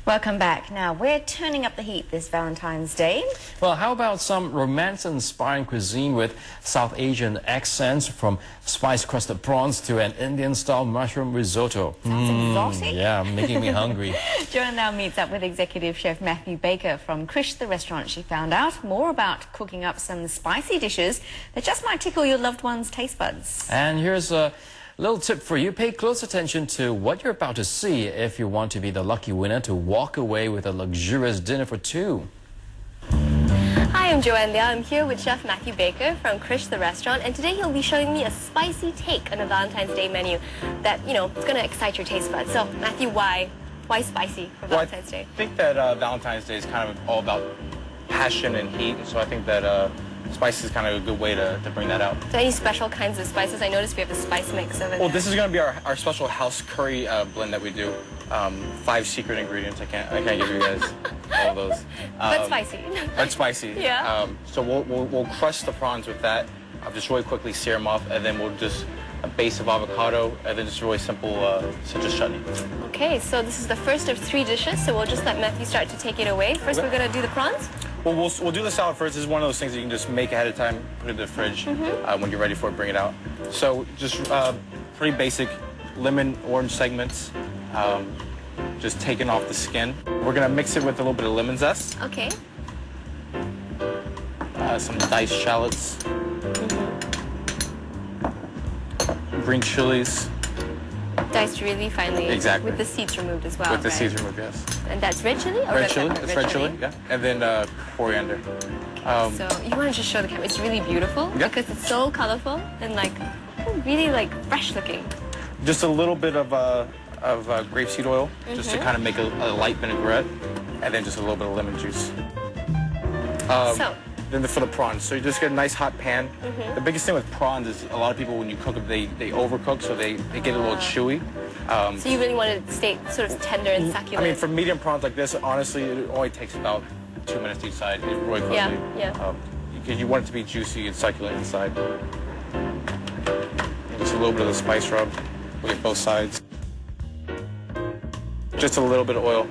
Welcome back. Now, we're turning up the heat this Valentine's Day. Well, how about some romance-inspiring cuisine with South Asian accents, from spice-crusted prawns to an Indian-style mushroom risotto? Sounds exotic. Yeah, making me hungry. Joanne now meets up with executive chef Matthew Baker from Krish the restaurant. She found out more about cooking up some spicy dishes that just might tickle your loved one's taste buds. And here's a little tip for you. Pay close attention to what you're about to see if you want to be the lucky winner to walk away with a luxurious dinner for two. Hi, I'm Joanne Liao. I'm here with Chef Matthew Baker from Krish the restaurant, and today he'll be showing me a spicy take on a Valentine's Day menu that, it's going to excite your taste buds. So, Matthew, why spicy for Valentine's Day? I think that Valentine's Day is kind of all about passion and heat, so I think that spice is kind of a good way to bring that out. So any special kinds of spices? I noticed we have a spice mix over there. Well, this is going to be our special house curry blend that we do. 5 secret ingredients. I can't give you guys all those. But spicy. But spicy. Yeah. So we'll crush the prawns with that. I'll just really quickly sear them off, and then we'll just a base of avocado, and then just really simple citrus chutney. Okay, so this is the first of 3 dishes, so we'll just let Matthew start to take it away. First, we're going to do the prawns. Well, we'll do the salad first. This is one of those things that you can just make ahead of time, put it in the fridge. When you're ready for it, bring it out. So just pretty basic lemon, orange segments, just taking off the skin. We're gonna mix it with a little bit of lemon zest. Okay. Some diced shallots. Green chilies. Diced really finely. Exactly. With the seeds removed as well. With the right? seeds removed, yes. And that's red chili? Or Red chili. pepper? It's red chili, yeah. And then coriander. So you want to just show the camera? It's really beautiful because it's so colorful and really fresh looking. Just a little bit of grapeseed oil, just to kind of make a light vinaigrette, and then just a little bit of lemon juice. Then for the prawns, so you just get a nice hot pan. The biggest thing with prawns is a lot of people, when you cook them, they overcook, so they get a little chewy. So you really want it to stay sort of tender and succulent? I mean, for medium prawns like this, honestly, it only takes about 2 minutes each side. It's really quickly. Yeah. Because you want it to be juicy and succulent inside. And just a little bit of the spice rub. We get both sides. Just a little bit of oil.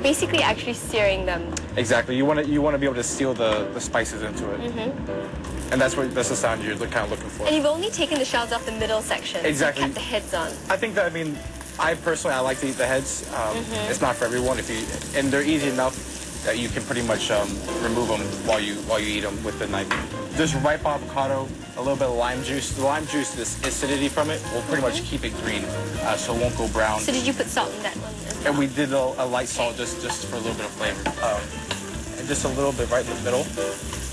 Basically, actually searing them. Exactly. You want to be able to seal the spices into it. And that's the sound you're kind of looking for. And you've only taken the shells off the middle section. Exactly. So you kept the heads on. I think that, I personally like to eat the heads. It's not for everyone. And they're easy enough that you can pretty much remove them while you eat them with the knife. Just ripe avocado, a little bit of lime juice. The lime juice, this acidity from it, will pretty much keep it green, so it won't go brown. So did you put salt in that one as well? And we did a light salt just for a little bit of flavor. And just a little bit right in the middle.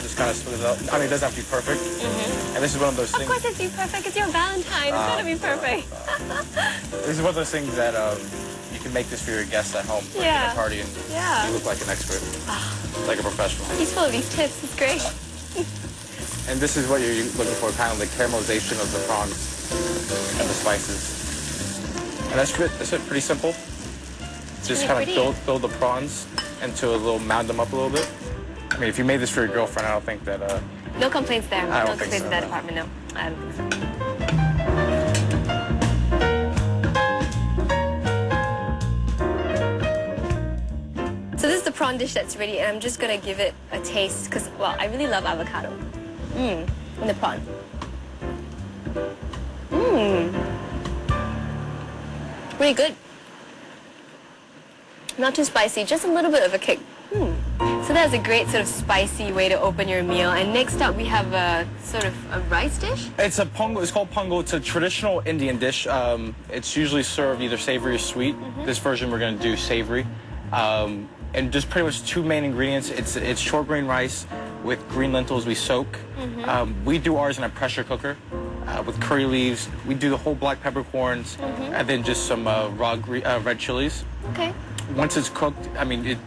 Just kind of split it up. It doesn't have to be perfect. And this is one of those things. Of course it's be perfect. It's your Valentine. It's got to be perfect. This is one of those things that you can make this for your guests at home, like at a party, and you look like an expert, like a professional. He's full of these tips. It's great. And this is what you're looking for, kind of the caramelization of the prawns and the spices. And that's it. That's it. Pretty simple. Just kind of build the prawns into mound them up a little bit. If you made this for your girlfriend, I don't think that... No complaints there. I don't no think complaints so, in that no. department, no. I don't think so. So this is the prawn dish that's ready, and I'm just going to give it a taste because, I really love avocado. And the prawn. Really good. Not too spicy, just a little bit of a kick. So that's a great sort of spicy way to open your meal. And next up, we have a sort of a rice dish. It's pongo. It's called pongo. It's a traditional Indian dish. It's usually served either savory or sweet. This version we're going to do savory. And just pretty much 2 main ingredients. It's short grain rice with green lentils we soak. We do ours in a pressure cooker with curry leaves. We do the whole black peppercorns and then just some raw red chilies. Okay. Once it's cooked,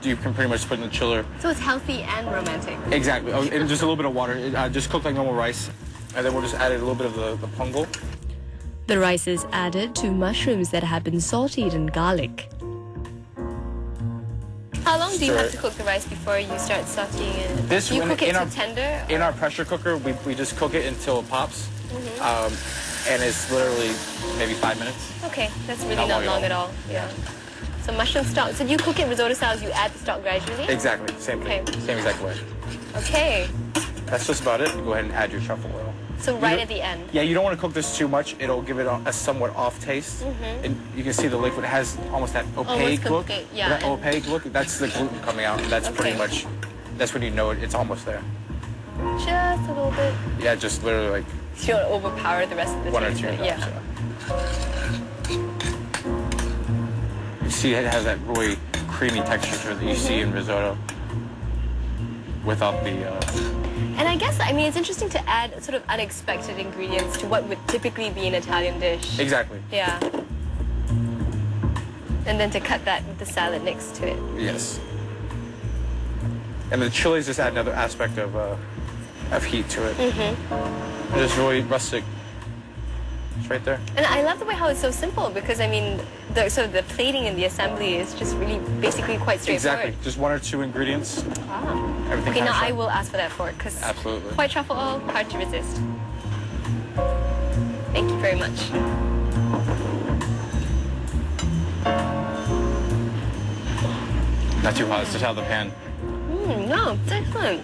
you can pretty much put it in the chiller. So it's healthy and romantic. Exactly. And just a little bit of water. Just cooked like normal rice. And then we'll just add a little bit of the pongo. The rice is added to mushrooms that have been sauteed in garlic. How long do you have to cook the rice before you start sauteing it? Do you cook it to tender? In our pressure cooker, we just cook it until it pops. And it's literally maybe 5 minutes. Okay, that's really not long at all. Yeah. So mushroom stock. So do you cook it risotto style? You add the stock gradually? Exactly, same thing, Okay. same exact way. Okay. That's just about it. Go ahead and add your truffle oil. So right at the end. Yeah, you don't want to cook this too much. It'll give it a somewhat off taste. And you can see the liquid has almost that opaque look. complete, yeah, That and- opaque look, that's the gluten coming out. And that's pretty Okay. much, that's when you know it's almost there. Just a little bit. Yeah, just literally like So you don't overpower the rest of the one or taste, two right? drops. Yeah. You see it has that really creamy texture to it that you see in risotto without the... And I guess, I mean, it's interesting to add sort of unexpected ingredients to what would typically be an Italian dish. Exactly. Yeah. And then to cut that with the salad next to it. Yes. And the chilies just add another aspect of heat to it. Just really rustic. It's right there. And I love the way how it's so simple because, I mean, the plating and the assembly is just really basically quite straightforward. Exactly. Just one or two ingredients. Ah. Everything Okay, kinda now I sharp. will ask for that fork because Absolutely. white truffle oil, hard to resist. Thank you very much. Not too hot. It's just out of the pan. No, it's excellent.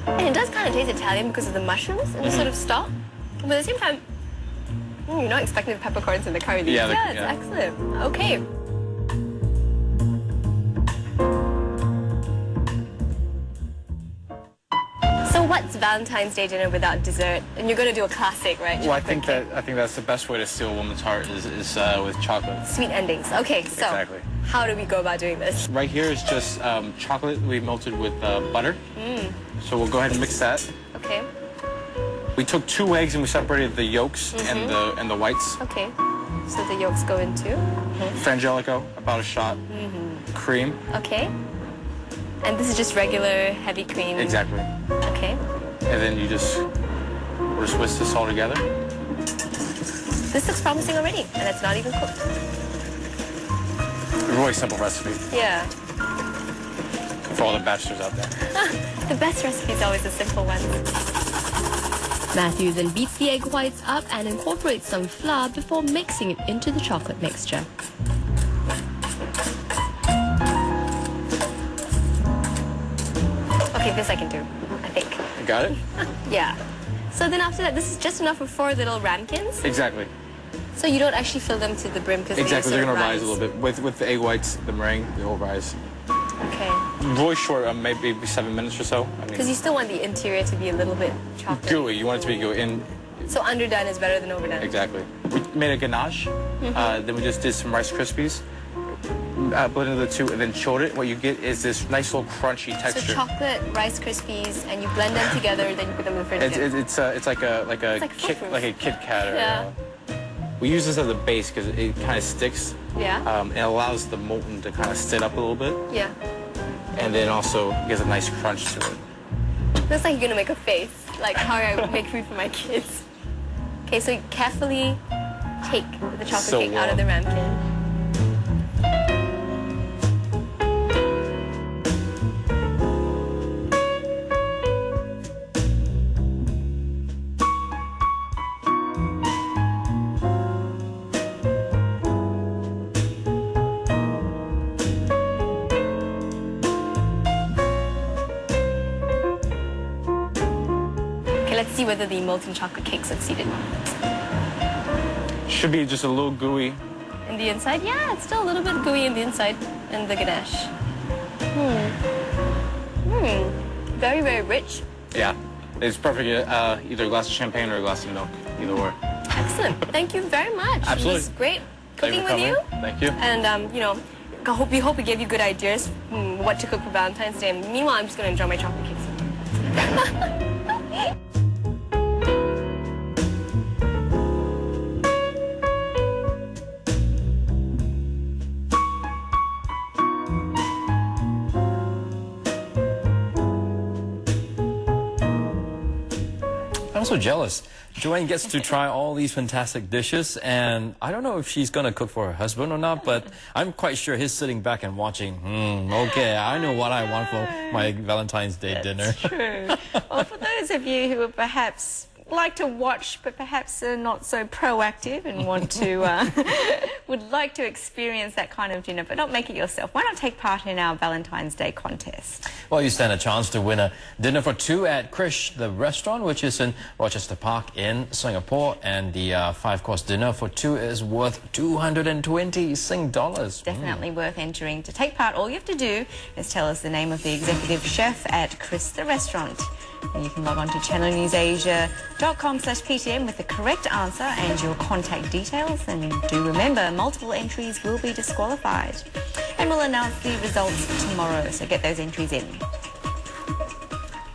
And it does kind of taste Italian because of the mushrooms and the sort of stock. But at the same time, you're not expecting the peppercorns and the curry leaves. Yeah, It's yeah. excellent. Okay. So what's Valentine's Day dinner without dessert? And you're going to do a classic, right? Well, I Chocolate think cake. that's the best way to steal a woman's heart is with chocolate. Sweet endings. Okay, so Exactly. how do we go about doing this? Right here is just chocolate we melted with butter. So we'll go ahead and mix that. Okay. We took 2 eggs and we separated the yolks and the whites. Okay. So the yolks go into. Frangelico, about a shot. Cream. Okay. And this is just regular heavy cream. Exactly. Okay. And then you just whisk this all together. This looks promising already, and it's not even cooked. A really simple recipe Yeah. for all the bachelors out there. The best recipe is always the simple ones. Matthew then beats the egg whites up and incorporates some flour before mixing it into the chocolate mixture. Okay, this I can do, I think. You got it? Yeah. So then after that, this is just enough for 4 little ramekins. Exactly. So you don't actually fill them to the brim because Exactly. They're sort gonna of rise a little bit with the egg whites, the meringue. They'll rise. Okay. Really short, maybe 7 minutes or so. I Because mean, you still want the interior to be a little bit chocolate. gooey. You want it to be gooey. And So underdone is better than overdone. exactly. We made a ganache. Then we just did some Rice Krispies. Blended the two and then chilled it. What you get is this nice little crunchy So texture. chocolate, Rice Krispies, and you blend them together, then you put them in the fridge. again. It's like a like foolproof. Kit Kat. Or, Yeah. we use this as a base because it kind of sticks. Yeah. It allows the molten to kind of sit up a little bit, Yeah. and then also gives a nice crunch to it. Looks like you're gonna make a face, like how I make food for my kids. Okay, so you carefully take the chocolate So cake out of the ramekin. Okay, let's see whether the molten chocolate cake succeeded. Should be just a little gooey. In the inside, yeah, it's still a little bit gooey in the inside and the ganache. Very, very rich. Yeah, it's perfect. Either a glass of champagne or a glass of milk, either or. Excellent. Thank you very much. Absolutely. It was great Thank cooking you for with you. coming. Thank you. And, you know, we hope we gave you good ideas what to cook for Valentine's Day. And meanwhile, I'm just going to enjoy my chocolate cakes. I'm so jealous. Joanne gets to try all these fantastic dishes, and I don't know if she's going to cook for her husband or not, but I'm quite sure he's sitting back and watching, okay, I know what I want for my Valentine's Day dinner. True. Well, for those of you who are perhaps like to watch, but perhaps are not so proactive and want to would like to experience that kind of dinner but not make it yourself, why not take part in our Valentine's Day contest? Well, you stand a chance to win a dinner for two at Krish, the restaurant, which is in Rochester Park in Singapore. And the 5-course dinner for two is worth 220 Sing dollars. Definitely worth entering. To take part, all you have to do is tell us the name of the executive chef at Krish, the restaurant. And you can log on to channelnewsasia.com/PTM with the correct answer and your contact details. And do remember, multiple entries will be disqualified. And we'll announce the results tomorrow, so get those entries in.